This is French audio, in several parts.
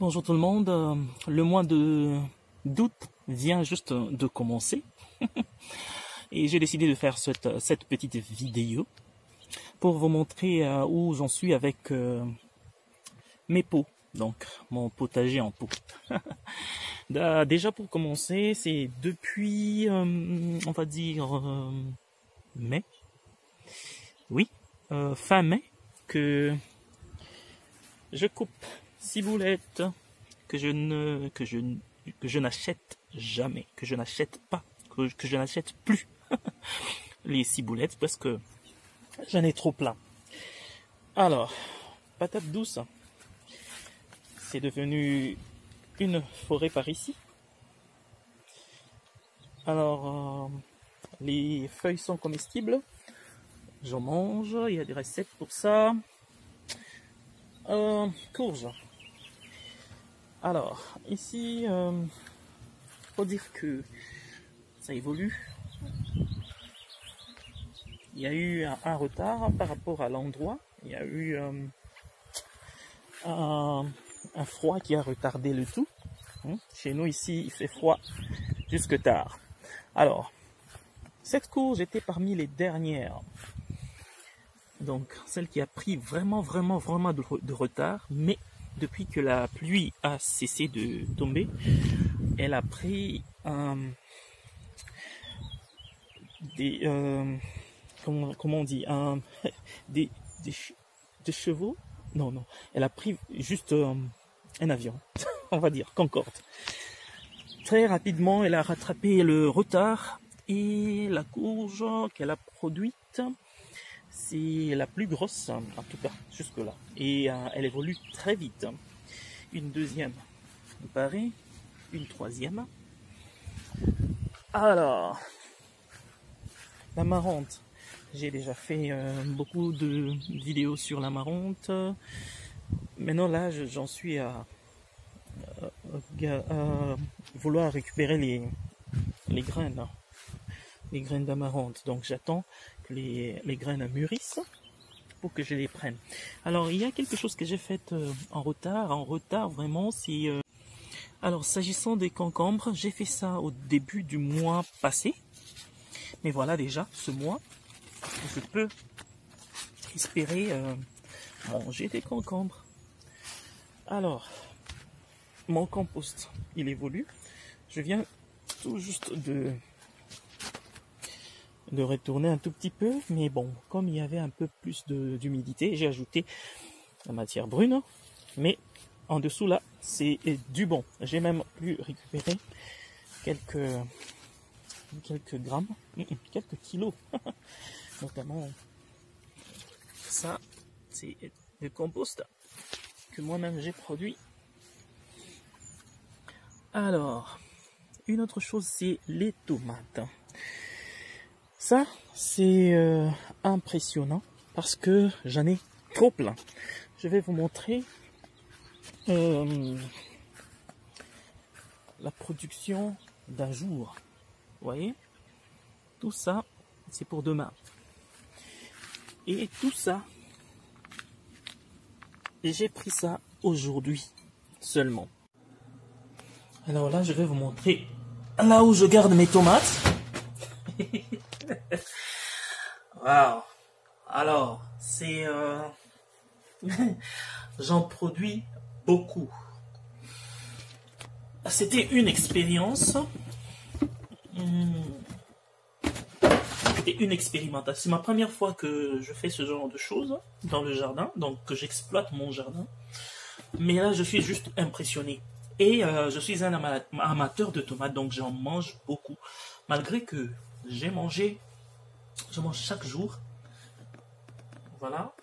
Bonjour tout le monde, le mois d'août vient juste de commencer et j'ai décidé de faire cette petite vidéo pour vous montrer où j'en suis avec mes pots, donc mon potager en pot. Déjà pour commencer, c'est depuis, on va dire, mai, oui, fin mai, que je coupe ciboulettes que je n'achète jamais, que je n'achète pas, que je n'achète plus les ciboulettes parce que j'en ai trop plein. Alors, patate douce, c'est devenu une forêt par ici. Alors, les feuilles sont comestibles, j'en mange, il y a des recettes pour ça. Courge. Alors, ici, faut dire que ça évolue. Il y a eu un retard par rapport à l'endroit. Il y a eu un froid qui a retardé le tout. Chez nous, ici, il fait froid jusque tard. Alors, cette courge était parmi les dernières. Donc, celle qui a pris vraiment de retard, mais depuis que la pluie a cessé de tomber, elle a pris comment on dit, des chevaux. Non, elle a pris juste un avion, on va dire Concorde. Très rapidement, elle a rattrapé le retard et la courge qu'elle a produite, c'est la plus grosse, en tout cas, jusque-là. Et elle évolue très vite. Une deuxième, pareil. Une troisième. Alors, l'amarante. J'ai déjà fait beaucoup de vidéos sur l'amarante. Maintenant, là, j'en suis à vouloir récupérer les graines. Les graines d'amarante. Donc, j'attends que les graines mûrissent pour que je les prenne. Alors, il y a quelque chose que j'ai fait en retard vraiment, c'est... Alors, s'agissant des concombres, j'ai fait ça au début du mois passé. Mais voilà, déjà, ce mois, je peux espérer manger des concombres. Alors, mon compost, il évolue. Je viens tout juste de retourner un tout petit peu, mais bon, comme il y avait un peu plus d'humidité, j'ai ajouté la matière brune, mais en dessous là, c'est du bon. J'ai même pu récupérer quelques grammes, quelques kilos, notamment ça, c'est le compost que moi-même j'ai produit. Alors, une autre chose, c'est les tomates. Ça, c'est impressionnant parce que j'en ai trop plein. Je vais vous montrer la production d'un jour. Vous voyez? Tout ça, c'est pour demain. Et tout ça, j'ai pris ça aujourd'hui seulement. Alors là, je vais vous montrer là où je garde mes tomates. Wow. Alors, c'est j'en produis beaucoup. C'était une expérience. C'était une expérimentation. C'est ma première fois que je fais ce genre de choses dans le jardin, donc que j'exploite mon jardin. Mais là, je suis juste impressionné. Et je suis un amateur de tomates, donc j'en mange beaucoup. Malgré que je mange chaque jour. Voilà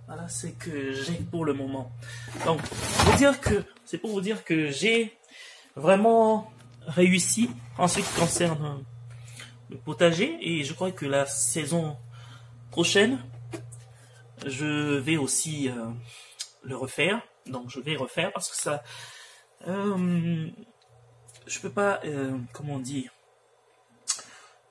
voilà ce que j'ai pour le moment. Donc, c'est pour vous dire que j'ai vraiment réussi en ce qui concerne le potager, et je crois que la saison prochaine, je vais aussi le refaire. Donc, je vais refaire parce que ça, je peux pas, comment dire,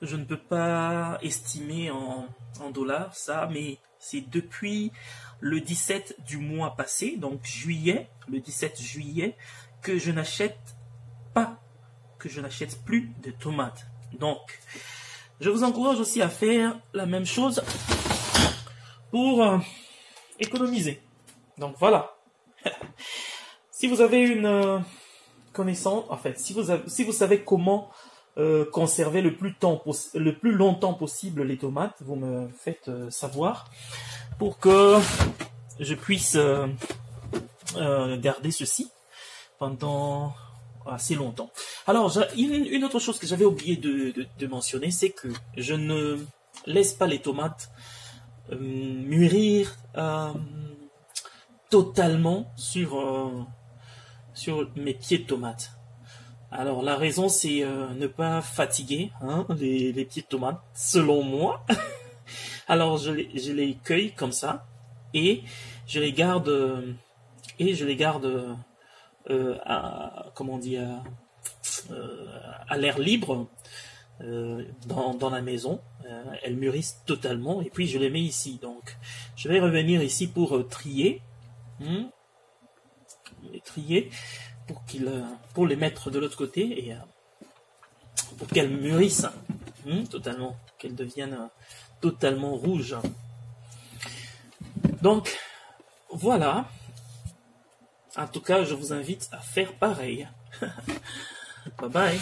je ne peux pas estimer en dollars ça, mais c'est depuis le 17 du mois passé, donc juillet, le 17 juillet, que je n'achète plus de tomates. Donc, je vous encourage aussi à faire la même chose pour économiser. Donc voilà. Si vous avez une connaissance, en fait, si vous savez comment conserver le plus longtemps possible les tomates, vous me faites savoir pour que je puisse garder ceci pendant assez longtemps. Alors, une autre chose que j'avais oublié de mentionner, c'est que je ne laisse pas les tomates mûrir totalement sur mes pieds de tomates. Alors, la raison, c'est ne pas fatiguer les pieds de tomates, selon moi. Alors, je les cueille comme ça et je les garde à l'air libre dans la maison. Elles mûrissent totalement et puis je les mets ici. Donc, je vais revenir ici pour trier, pour les mettre de l'autre côté et pour qu'elles mûrissent totalement, qu'elles deviennent totalement rouges. Donc, voilà. En tout cas, je vous invite à faire pareil. Bye bye.